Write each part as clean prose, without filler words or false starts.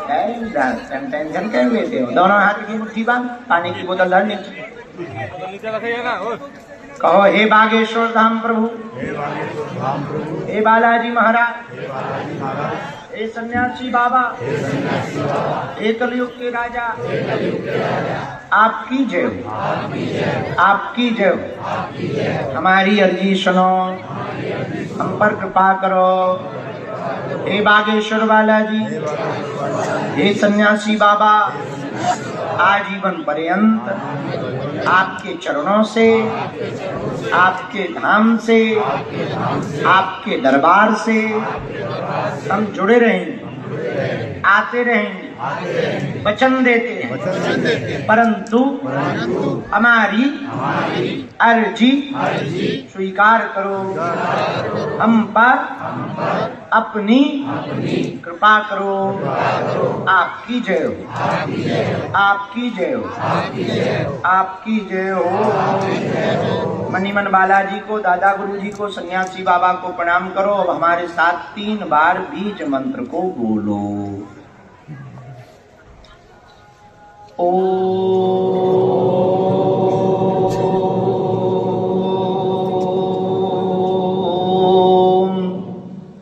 Tension क्यों लेते हो? दोनों हाथ की मुट्ठी बांध, पानी की बोतल धर नीचे। कहो हे बागेश्वर धाम प्रभु, हे बालाजी महाराज, हे सन्यासी बाबा, हे कलयुग के राजा, आपकी जय हो, आपकी जय हो। हमारी अर्जी सुनो, हम पर कृपा करो। हे बागेश्वर बालाजी, हे सन्यासी बाबा, आजीवन पर्यंत आपके चरणों से, आपके धाम से, आपके दरबार से हम जुड़े रहेंगे, आते रहेंगे, वचन देते हैं, परंतु हमारी अर्जी स्वीकार करो, हम पर अपनी कृपा करो। आपकी जय हो, आपकी जय हो, आपकी जय हो। मणिमन बालाजी को, दादा गुरु जी को, सन्यासी बाबा को प्रणाम करो। अब हमारे साथ 3 बार बीज मंत्र को बोलो।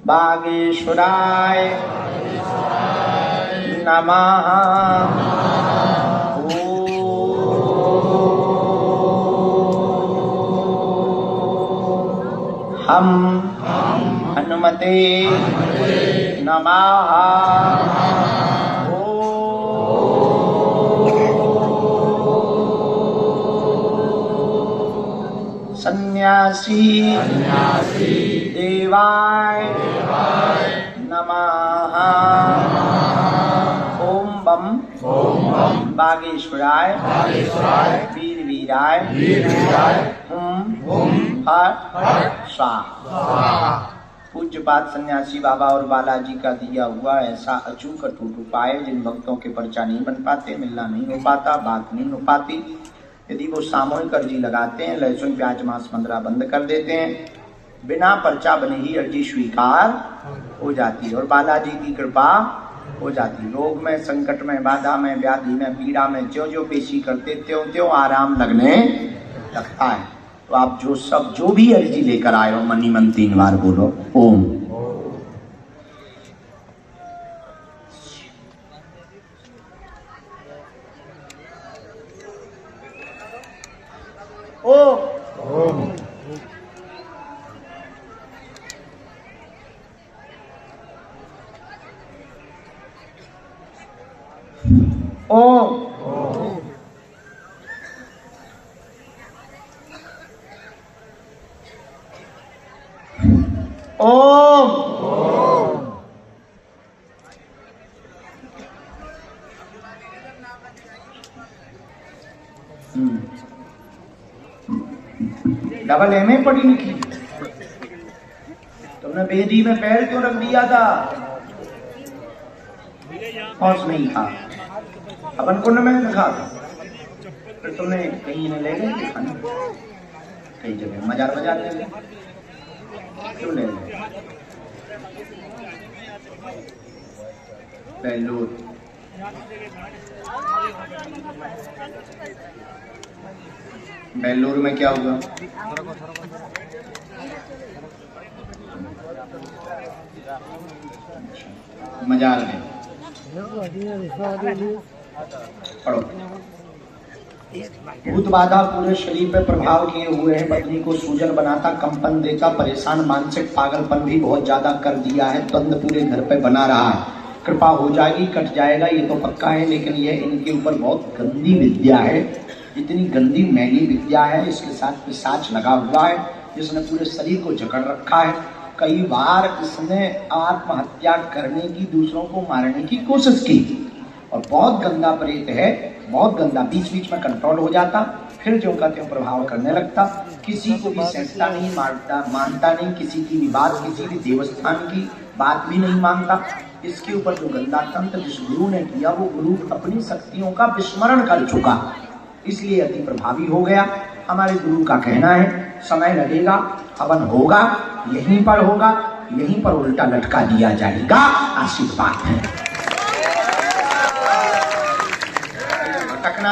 बागेश्वराय नमः। हम हनुमते नमः। सन्यासी देवाय नमः। ओम बम बागेश्वराय वीर वीराय हुम फट स्वाहा। पूज्यपाद सन्यासी बाबा और बालाजी का दिया हुआ ऐसा अचूक अटूट उपाय जिन भक्तों के पर्चा नहीं बन पाते, मिलना नहीं हो पाता, बात नहीं हो पाती, यदि वो सामूहिक अर्जी लगाते हैं, लहसुन प्याज मांस मंद्रा बंद कर देते हैं, बिना पर्चा बने ही अर्जी स्वीकार हो जाती है और बालाजी की कृपा हो जाती। रोग में, संकट में, बाधा में, व्याधि में, पीड़ा में ज्यों ज्यों पेशी करते त्यों त्यों आराम लगने लगता है। तो आप जो भी अर्जी लेकर आए हो, मनी मन 3 बार बोलो ओम। Om Om double M A पढ़ी लिखी। तुमने बेदी में पैर क्यों रख दिया था? हौस नहीं था, अपन कुंड में रखा था, फिर तुमने कहीं ने ले गए खाने, कई जगह मजार ले गए, क्यों ले गए? बेलूर बेलूर में क्या हुआ? मजार में पढ़ो। भूत बाधा पूरे शरीर पे प्रभाव किए हुए है, बदनी को सूजन बनाता, कंपन देता, परेशान, मानसिक पागलपन भी बहुत ज्यादा कर दिया है, द्वंद पूरे घर पे बना रहा है। कृपा हो जाएगी, कट जाएगा ये तो पक्का है, लेकिन ये इनके ऊपर बहुत गंदी विद्या है, इतनी गंदी मैली विद्या है, इसके साथ पिशाच लगा हुआ है जिसने पूरे शरीर को जकड़ रखा है। कई बार इसने आत्महत्या करने की, दूसरों को मारने की कोशिश की और बहुत गंदा प्रेत है, बहुत गंदा। बीच बीच में कंट्रोल हो जाता, फिर जो कहते हैं प्रभाव करने लगता, किसी को भी सहता नहीं, मानता नहीं, किसी की भी बात, किसी भी देवस्थान की बात भी नहीं मानता। इसके ऊपर जो गंदा तंत्र जिस गुरु ने किया, वो गुरु अपनी शक्तियों का विस्मरण कर चुका, इसलिए अति प्रभावी हो गया। हमारे गुरु का कहना है समय लगेगा, हवन होगा, यहीं पर होगा, यहीं पर उल्टा लटका दिया जाएगा। आशीर्वाद है।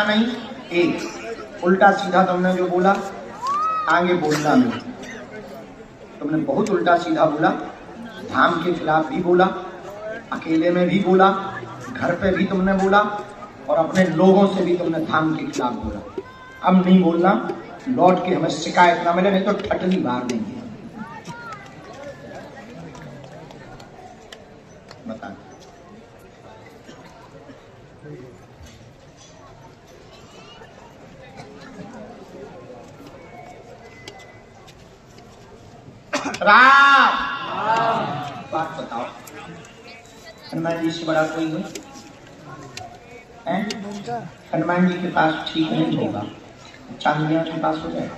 करना नहीं। एक उल्टा सीधा तुमने जो बोला आगे बोलना नहीं। तुमने बहुत उल्टा सीधा बोला, धाम के खिलाफ भी बोला, अकेले में भी बोला, घर पे भी तुमने बोला और अपने लोगों से भी तुमने धाम के खिलाफ बोला। अब नहीं बोलना, लौट के हमें शिकायत ना मिले, नहीं तो ठटनी मार देंगे। बता राम बात बताओ, हनुमान जी से बड़ा कोई है? हनुमान जी के पास ठीक नहीं होगा, चांदिया के पास हो जाए।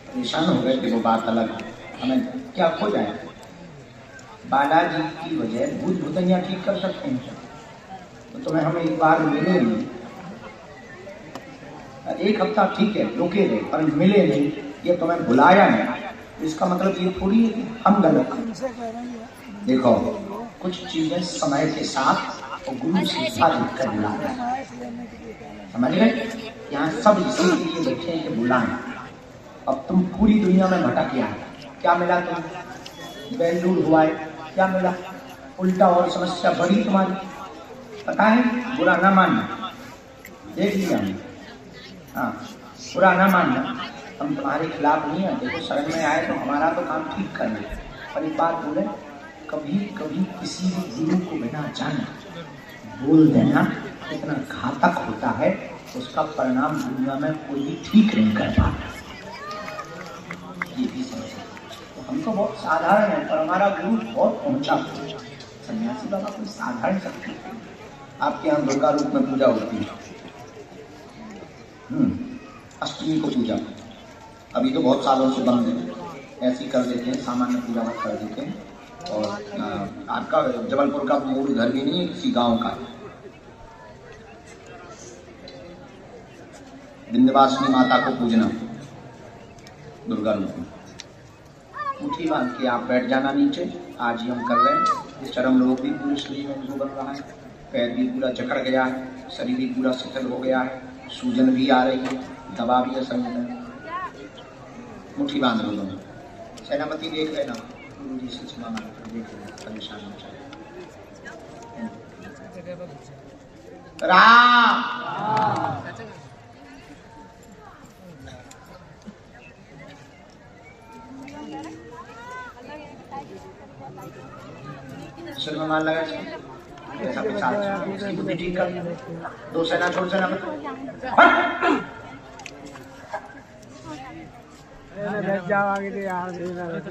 परेशान हो गए थे, वो बात अलग, हमें क्या हो जाए। बालाजी की वजह भूत भूतनिया ठीक कर सकते हैं, तो तुम्हें हम एक बार मिले नहीं, एक हफ्ता ठीक है रुके रहे पर मिले नहीं, ये तुम्हें बुलाया नहीं, इसका मतलब ये थोड़ी है कि हम गलत हैं। देखो कुछ चीजें समय के साथ और गुरु शिक्षा लिखकर बुलाना है, समझ गए? यहाँ सब इसीलिए बैठे हैं कि बुलाएं। अब तुम पूरी दुनिया में भटक गया, क्या मिला? तुम बेलूर हुआ है, क्या मिला? उल्टा और समस्या बड़ी तुम्हारी, पता है? बुरा ना मानना, देख लिया हमने। हाँ, बुरा ना मानना, हम तुम्हारे खिलाफ नहीं है। देखो शरण में आए तो हमारा तो काम ठीक करना है, पर एक बात बोले, कभी कभी किसी भी गुरु को बिना जाने बोल देना इतना घातक होता है, उसका परिणाम दुनिया में कोई भी ठीक नहीं कर पाता। ये भी समझो, तो हम तो बहुत साधारण है पर हमारा गुरु बहुत पहुंचा। सन्यासी बाबा कोई साधारण शक्ति है। आपके यहाँ दुर्गा रूप में पूजा होती है, अष्टमी को पूजा, अभी तो बहुत सालों से बंद है, ऐसे ही कर देते हैं, सामान्य पूजा मत कर देते हैं। और आपका जबलपुर का मूल घर भी नहीं है, किसी गांव का। विंध्यवासिनी माता को पूजना दुर्गा रूप में। मुट्ठी बांध के आप बैठ जाना नीचे, आज ही हम कर रहे हैं। ये चरम रोग भी पूरे शरीर में जो बन रहा है, पैर भी पूरा जकड़ गया है, शरीर भी पूरा शिथिल हो गया है, सूजन भी आ रही है, दवा भी है शरीर में। मुट्ठी बांध लो दोनों। सेनापति देख लेना, गुरु जी से क्षमा मांग कर देख लेना, परेशान हो जाए। राम सिर में मार लगा, ऐसा पिशाच, इसकी बुद्धि ठीक कर। दो सेना छोड़ सेना मत। जाओ आगे दे यार, अच्छा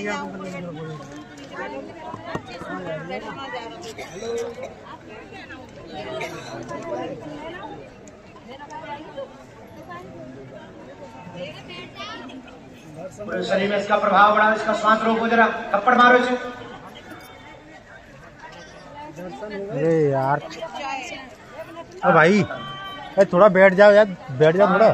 जाओ पूरे शरीर में इसका प्रभाव बढ़ा, इसका श्वास रोको, जरा थप्पड़ मारो इसे। अरे यार, अरे भाई थोड़ा बैठ जाओ यार, बैठ जाओ थोड़ा।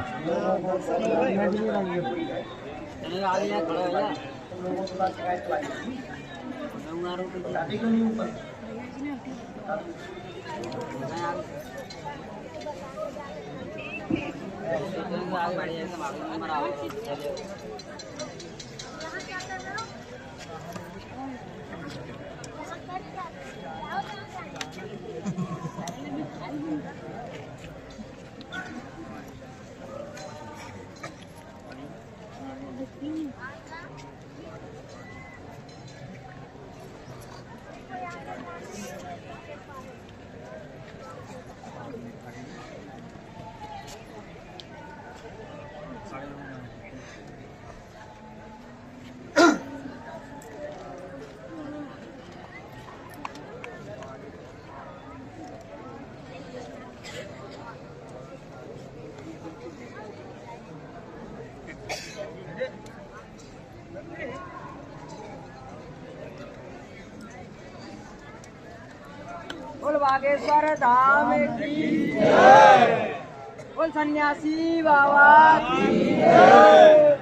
बोल बागेश्वर धाम की जय, बोल बोल सन्यासी बाबा की जय।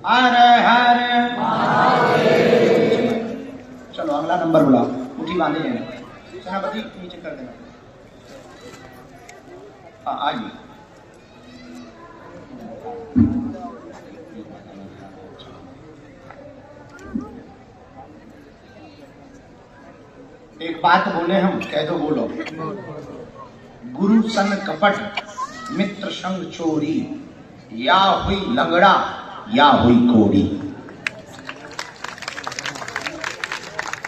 हर हर चलो अगला नंबर बुलाओ। मुट्ठी बांधे लेना, सेनापति नीचे कर देना। हाँ आइए। एक बात बोले हम, कह दो बोलो। गुरु सन कपट मित्र संग चोरी, या हुई लंगड़ा या हुई कोड़ी।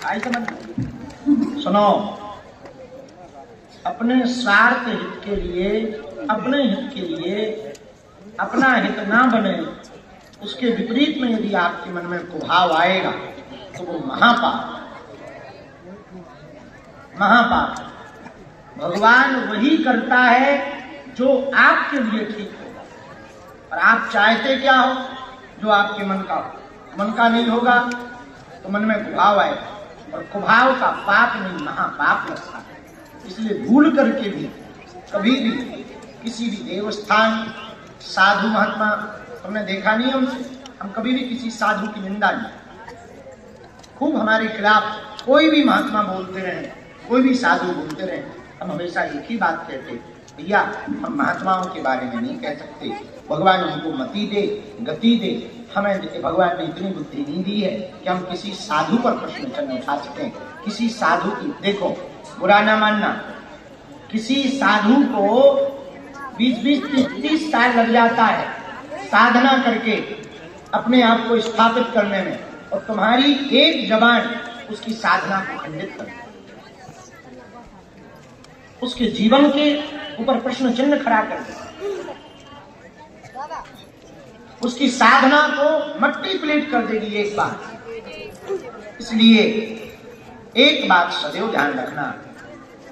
आई समझ? सुनो, अपने स्वार्थ हित के लिए, अपने हित के लिए अपना हित ना बने, उसके विपरीत में यदि आपके मन में कुभाव आएगा तो वो महापाप, महापाप। भगवान वही करता है जो आपके लिए ठीक होगा, और आप चाहते क्या हो? जो आपके मन का हो। मन का नहीं होगा तो मन में कुभाव आएगा, और कुभाव का पाप नहीं महापाप लगता है। इसलिए भूल करके भी कभी भी किसी भी देवस्थान, साधु महात्मा, हमने देखा नहीं हम कभी भी किसी साधु की निंदा नहीं। खूब हमारे खिलाफ कोई भी महात्मा बोलते रहे, कोई भी साधु बोलते रहे, हम हमेशा एक ही बात कहते, भैया हम महात्माओं के बारे में नहीं कह सकते, भगवान उनको मति दे, गति दे। हमें भगवान ने इतनी बुद्धि नहीं दी है कि हम किसी साधु पर प्रश्न चिन्ह उठा सकें। किसी साधु की, देखो बुरा ना मानना, किसी साधु को 20-20, 30-30 साल लग जाता है साधना करके अपने आप को स्थापित करने में, और तुम्हारी एक जबान उसकी साधना को खंडित कर, उसके जीवन के ऊपर प्रश्न चिन्ह खड़ा कर दे, उसकी साधना को मट्टी प्लेट कर देगी एक बात। इसलिए एक बात सदैव ध्यान रखना,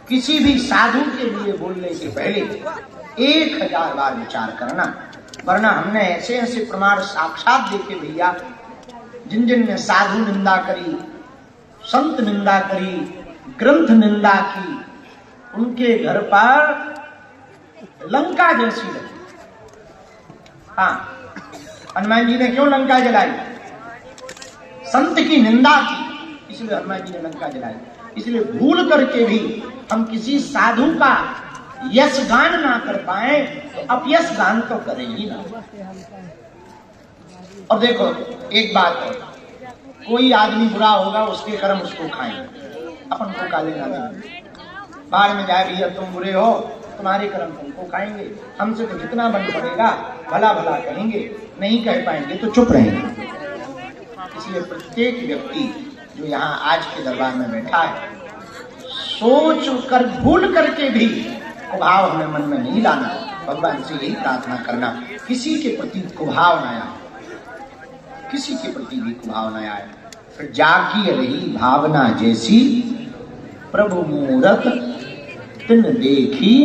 किसी भी साधु के लिए बोलने से पहले 1000 बार विचार करना, वरना हमने ऐसे ऐसे प्रमाण साक्षात देखे भैया, जिन जिन ने साधु निंदा करी, संत निंदा करी, ग्रंथ निंदा की, उनके घर पर लंका जैसी लगी। हाँ, हनुमान जी ने क्यों लंका जलाई? संत की निंदा की, इसलिए हनुमान जी ने लंका जलाई। इसलिए भूल करके भी हम किसी साधु का यश गान ना कर पाए तो अपयश गान तो करें ही ना। और देखो एक बात है, कोई आदमी बुरा होगा उसके कर्म उसको खाएंगे, अपन को का लेना नहीं। बाहर में जाए भैया तुम बुरे हो, तुम्हारे कर्म तुमको खाएंगे, हमसे तो जितना बन पड़ेगा भला भला कहेंगे, नहीं कह पाएंगे तो चुप रहेंगे। इसलिए प्रत्येक व्यक्ति जो यहाँ आज के दरबार में बैठा है, सोच कर भूल करके भी कुभाव हमें मन में नहीं लाना। भगवान से यही प्रार्थना करना, किसी के प्रति कुभाव न आए, किसी के प्रति भी कुभाव न आए। फिर जाकी रही भावना जैसी, प्रभु मूरत तिन देखी।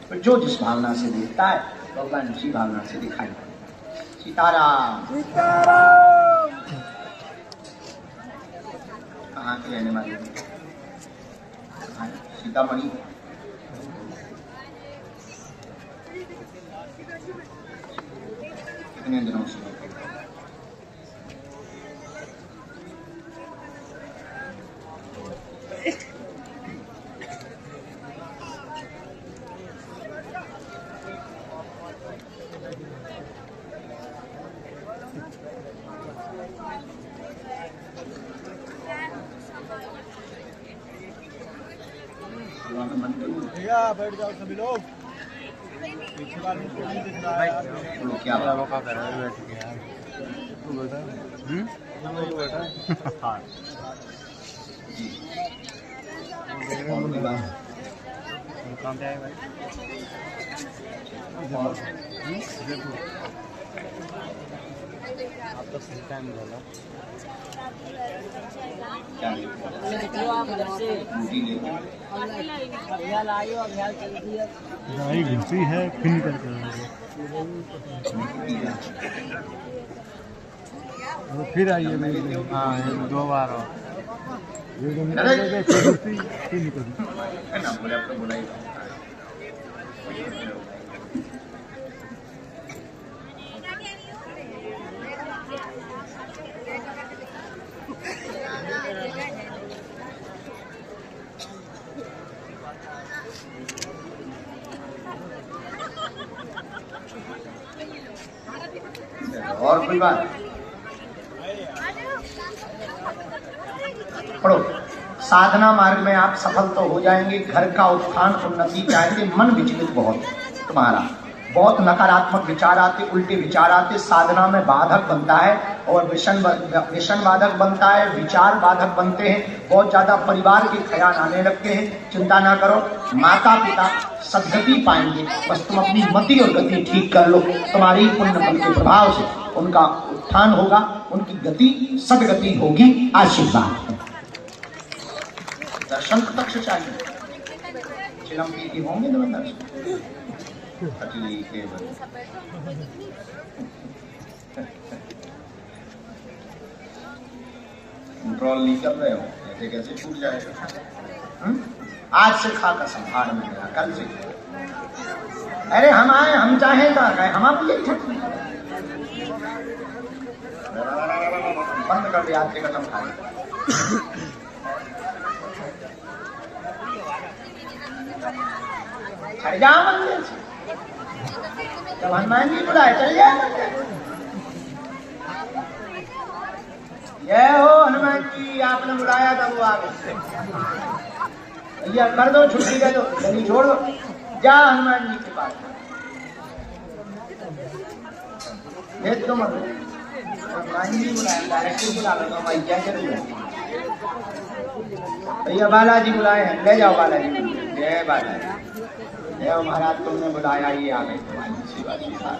फिर जो जिस भावना से देखता है भगवान उसी भावना से दिखाई। सीताराम। कहाँ के रहने वाले? सीतामढ़ी। कितने दिनों से? भैया बैठ जाओ सभी लोग, पीछे वाले को नहीं दिख रहा है। बोलो क्या बात कर रहा है? बैठ के यार तू बैठा तू बैठा। हाँ जी, और कोई बात? काम पे आए भाई? आप तो फुल टाइम बोला क्या लेके गाड़ी घुसी है फिर निकल कर फिर आइए हाँ 2 बार और फिर निकल ना बोले आपको बोला ही और कोई बात पढ़ो। साधना मार्ग में आप सफल तो हो जाएंगे, घर का उत्थान उन्नति चाहते, मन विचलित बहुत तुम्हारा, बहुत नकारात्मक विचार आते, उल्टे विचार आते, साधना में बाधक बनता है और व्यसन बाधक बनता है, विचार बाधक बनते हैं, बहुत ज्यादा परिवार के ख्याल आने लगते हैं। चिंता ना करो, माता पिता सदगति पाएंगे, बस तुम अपनी मति और गति ठीक कर लो, तुम्हारी पुण्य बल के प्रभाव से उनका उत्थान होगा, उनकी गति सदगति होगी। आशीर्वाद दर्शन प्रत्यक्ष चाहिए, चिलम की होंगे तो दर्शन कंट्रोल नहीं कर रहे हो, ऐसे कैसे छूट जाएगा? आज से खा का संभार में गया, कल से अरे हम आए, हम चाहे तो गए, हम आप बंद कर दिया, आते कदम खाए। हट जाओ मंदिर से, जब हनुमान जी बुलाए चल जाए। जय हो हनुमान जी, आपने बुलाया था वो आ गए। भैया कर दो छुट्टी, कर दो, गली छोड़ दो, जा हनुमान जी के पास। तुम हनुमान जी बुलाए, डायरेक्टली बुला लो, भैया जरूर है। भैया बालाजी बुलाए हैं, ले जाओ बालाजी। जय बालाजी, जय महाराज, तुमने बुलाया, ये आ गए तुम्हारी सेवा स्वीकार।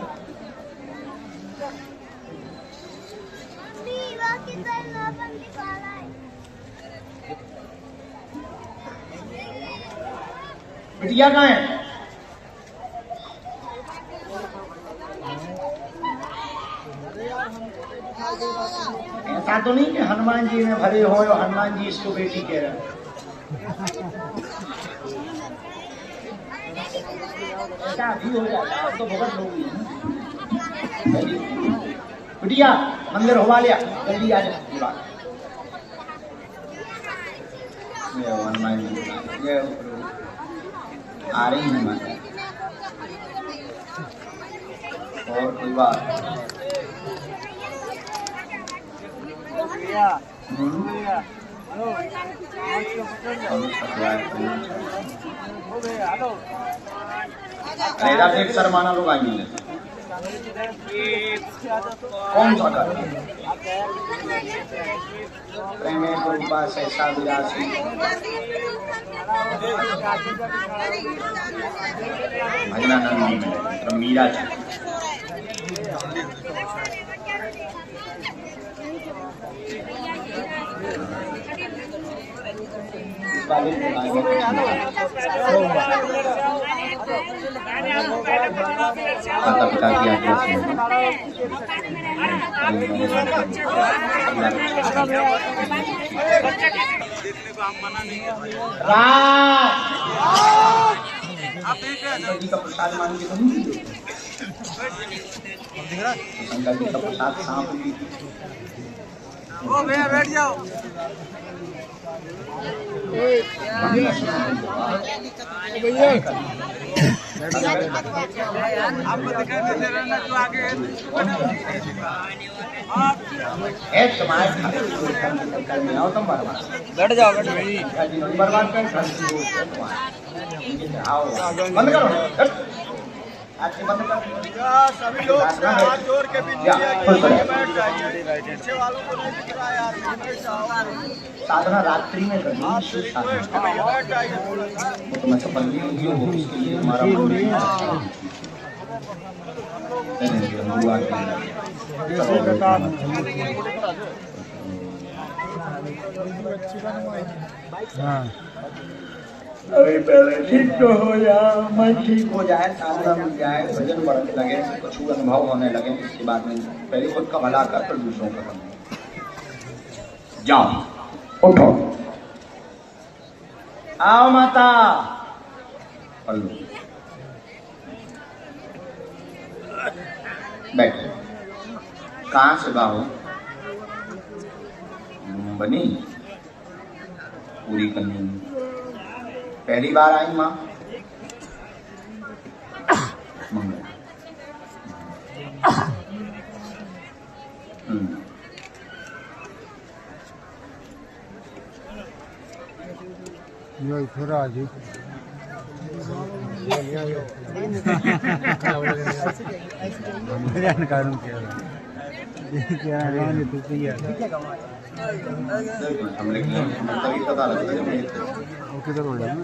बिटिया कहाँ है? ऐसा तो नहीं कि हनुमान जी में भरे हो, हनुमान जी इसको बेटी कह रहे हैं। ऐसा भी हो जाता है तो बहुत लोग हैं। बिटिया मंदिर होवा लिया, जल्दी आ जा। हनुमान जी आ रही है माता। और कोई बात? एक शर्माना लोग आएंगे। कौन सा कर प्रेमे रूपा सहसा विरासी भजनानंद मीरा जी। माता पिता की आज्ञा से शंकर जी का प्रसाद मान के तो नहीं, शंकर जी का प्रसाद सांप ली। ओ भैया बैठ जाओ। आपको दिखाई देते रहना जो आगे तुम बैठ जाओ, बर्बाद कर बंद करो, बंद कर। सभी लोग हाथ जोड़ के बैठ जाइए, पीछे वालों को नहीं दिख रहा यार। साधना रात्रि में करनी, शिव साधना वो तो मैं सफल नहीं होगी, वो उसके लिए हमारा हाँ अभी पहले ठीक तो हो जाए, मन ठीक हो जाए, साधना मिल जाए, वजन बढ़ने लगे, कुछ अनुभव होने लगे, इसके बाद में पहले खुद का भला कर फिर दूसरों का कर। जाओ उठो, आओ माता, पल्लू बैठो। कहाँ से बाहू बनी पूरी करनी? पहली बार आई माँ? मंगल। यो फिर आज ही जानकारों क्या किधर हो जाए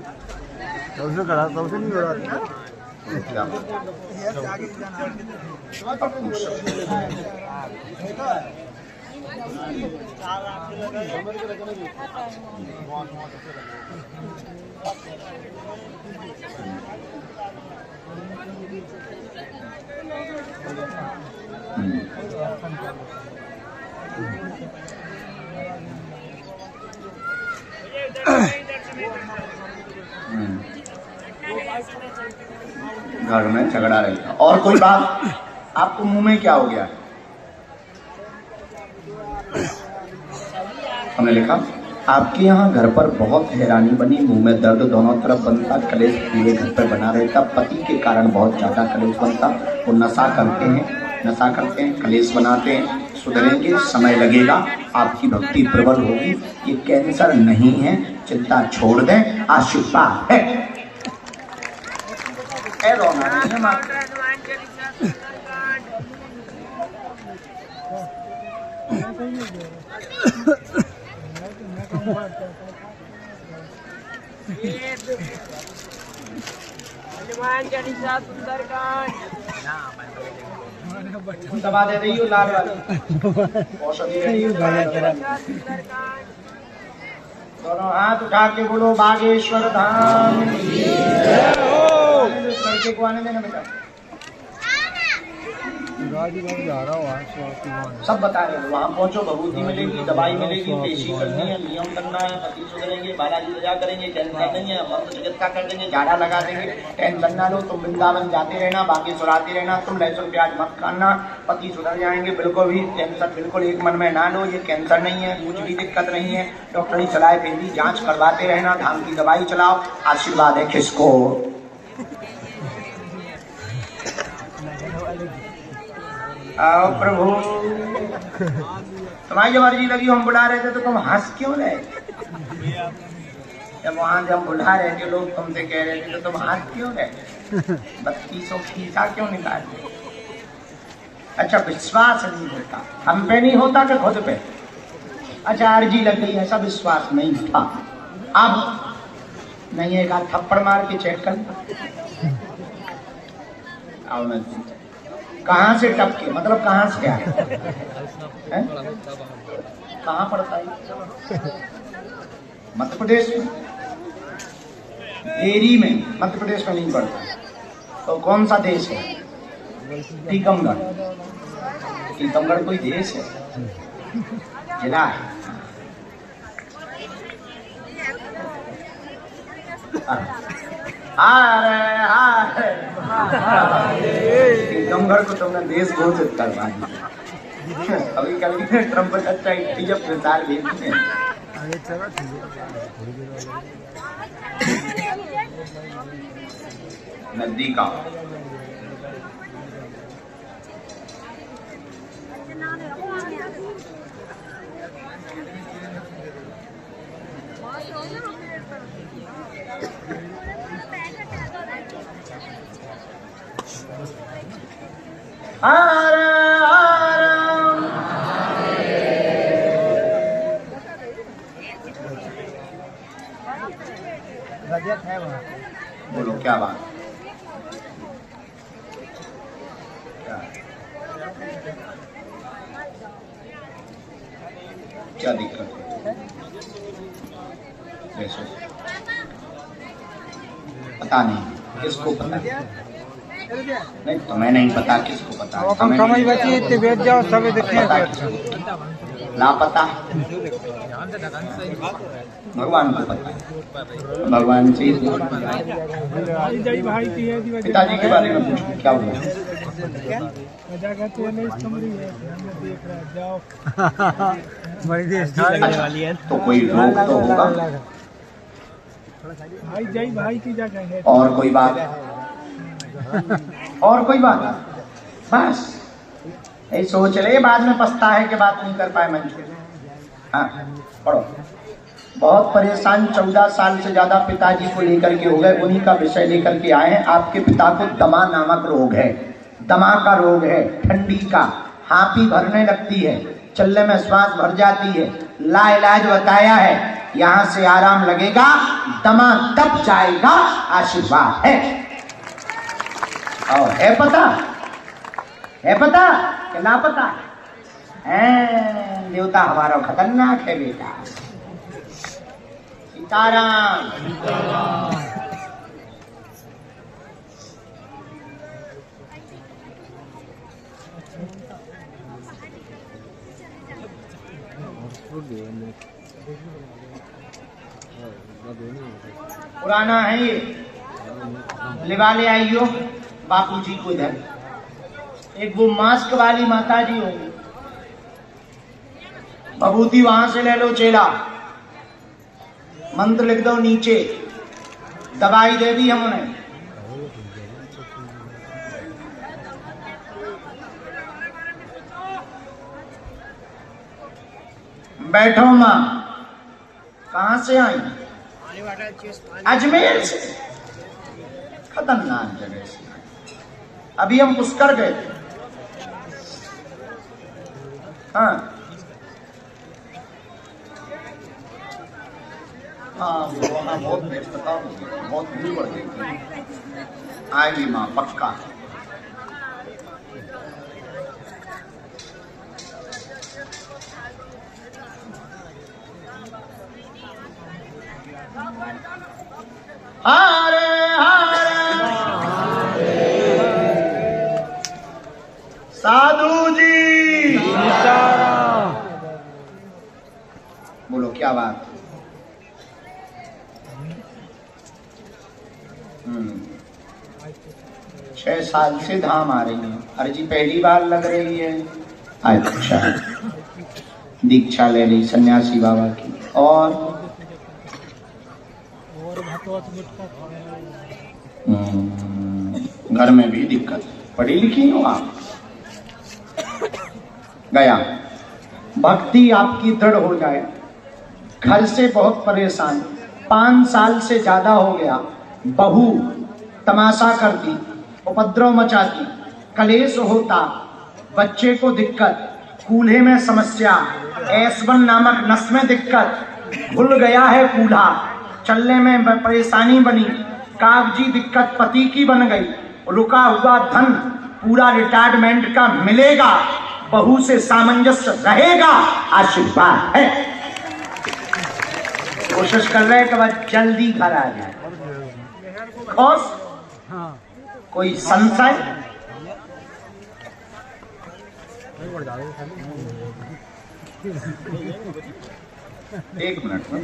तब से करा, तब से नहीं हो रहा। घर में झगड़ा रहता। और कोई बात? आपको मुंह में क्या हो गया? हमने लिखा आपके यहाँ घर पर बहुत हैरानी बनी, मुंह में दर्द दोनों तरफ बनता, कलेश पूरे घर पर बना रहता, पति के कारण बहुत ज्यादा कलेश बनता। वो नशा करते हैं, कलेश बनाते हैं। सुधरेंगे, समय लगेगा, आपकी भक्ति प्रबल होगी। ये कैंसर नहीं है, चिंता छोड़ दें, आशीर्वाद है। रोना नहीं है माँ। दबा दे रही हो लाल वाली औषधि। दोनों हाथ उठा के बोलो बागेश्वर धाम। लड़के को आने देना बेटा। जा रहा हूँ सब बता रहे हो। वहाँ पहुँचो, भभूति मिलेगी, दवाई मिलेगी, पेशी करनी है, नियम करना है, पति सुधरेंगे, बालाजी सजा करेंगे, टेंशन नहीं है, मंत्र चिकित्सा कर देंगे, झाड़ा लगा देंगे। टेंशन ना लो, तुम वृंदावन जाते रहना, बाकी सुराते रहना, तुम लहसुन प्याज मत खाना, पति सुधर जाएंगे। बिल्कुल भी टेंशन बिल्कुल एक मन में ना लो, ये कैंसर नहीं है, कुछ भी दिक्कत नहीं है। डॉक्टरी सलाह भेजी, जाँच करवाते रहना, धाम की दवाई चलाओ, आशीर्वाद है किसको? आओ प्रभु। तुम्हारी जब अर्जी लगी हम बुला रहे थे तो तुम हंस क्यों रहे? जब वहां हम बुला रहे थे लोग तुमसे कह रहे थे तो तुम हंस क्यों रहे? 3200 खींचा क्यों निकाल? अच्छा, विश्वास नहीं होता, हम पे नहीं होता कि खुद पे? अच्छा, अर्जी लग गई, ऐसा विश्वास नहीं था। अब नहीं, एक आध थप्पड़ मार के चेक कर। आओ मैं कहाँ से टपके, मतलब कहाँ से आए? कहाँ पड़ता है? मध्य प्रदेश में, देरी में। मध्य प्रदेश में नहीं पड़ता तो कौन सा देश है? टीकमगढ़। टीकमगढ़ कोई देश है? जिला है। टीकमगढ़ को तुमने देश घोषित करवा दिया। अभी कभी ट्रम्प अच्छा जब प्रचार भेजते हैं। नदी का रजत है वहाँ। बोलो क्या बात? क्या दिक्कत है? कैसे? पता नहीं किसको पता है? नहीं तुम्हें नहीं पता, किसको पता? अपन कमाई बची इतने बैठ जाओ सब देखते लापता भगवान को पता है, भगवान से पिताजी के बारे में पूछो क्या हुआ? तो कोई रोग तो होगा। भाई की जगह है। और कोई बात? और कोई बात? बस यही सोच ले, बाद में पछता है कि बात नहीं कर पाए मंच पे। हाँ पढ़ो। बहुत परेशान 14 साल से ज्यादा पिताजी को लेकर के हो गए, उन्हीं का विषय लेकर के आए हैं। आपके पिता को दमा नामक रोग है, दमा का रोग है, ठंडी का, हाँपी भरने लगती है, चलने में श्वास भर जाती है। ला इलाज बताया है, यहाँ से आराम लगेगा, दमा दब जाएगा, आशीर्वाद है। और है पता? है पता कि ना पता? देवता हमारा खतरनाक है बेटा। सीताराम। पुराना है ये, लिवा ले आइयो बापू जी को इधर। एक वो मास्क वाली माता जी होंगी, बबूती वहां से ले लो चेला, मंत्र लिख दो नीचे, दवाई दे दी हमने। बैठो माँ। कहां से आई? अजमेर से। खतरनाक जगह से। अभी हम पुष्कर गए थे। हाँ वहाँ बहुत व्यस्तता होगी, बहुत भीड़ बढ़ गई थी। आएगी माँ पक्का। हरे हरे साधु जी। बोलो क्या बात? 6 साल से धाम आ रही है। अर्जी पहली बार लग रही है। अच्छा, दीक्षा ले ली सन्यासी बाबा की। और घर में भी दिक्कत। पढ़ी लिखी हो आप? गया। भक्ति आपकी दृढ़ हो जाए। घर से बहुत परेशान, 5 साल से ज्यादा हो गया। बहू तमाशा करती, उपद्रव मचाती, कलेश होता, बच्चे को दिक्कत, कूल्हे में समस्या, S1 नामक नस में दिक्कत, भूल गया है कूल्हा, चलने में परेशानी बनी, कागजी दिक्कत पति की बन गई, रुका हुआ धन पूरा रिटायरमेंट का मिलेगा, बहू से सामंजस्य रहेगा, आशीर्वाद है। कोशिश कर रहे हैं कि वह जल्दी घर आ जाए। खुश? कोई संशय? एक मिनट में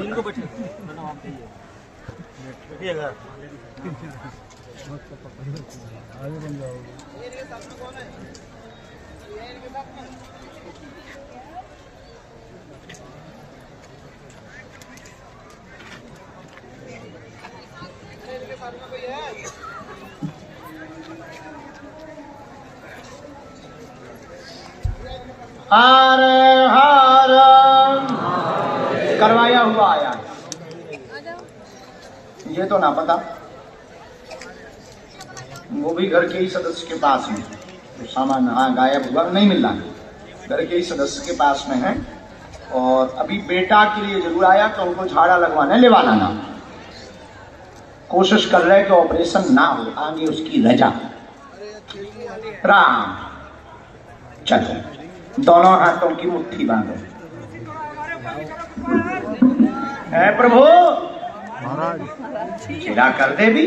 हरे हरे करवाया हुआ आया। ये तो ना पता, वो भी घर के ही सदस्य के पास में तो सामान गायब हुआ, नहीं मिल रहा, घर के ही सदस्य के पास में है। और अभी बेटा के लिए जरूर आया तो उनको झाड़ा लगवाना, लेवा लाना। कोशिश कर रहे कि ऑपरेशन ना हो, आगे उसकी रजा। राम चलो दोनों हाथों की मुट्ठी बांधो। है प्रभु महाराज खीरा कर दे भी।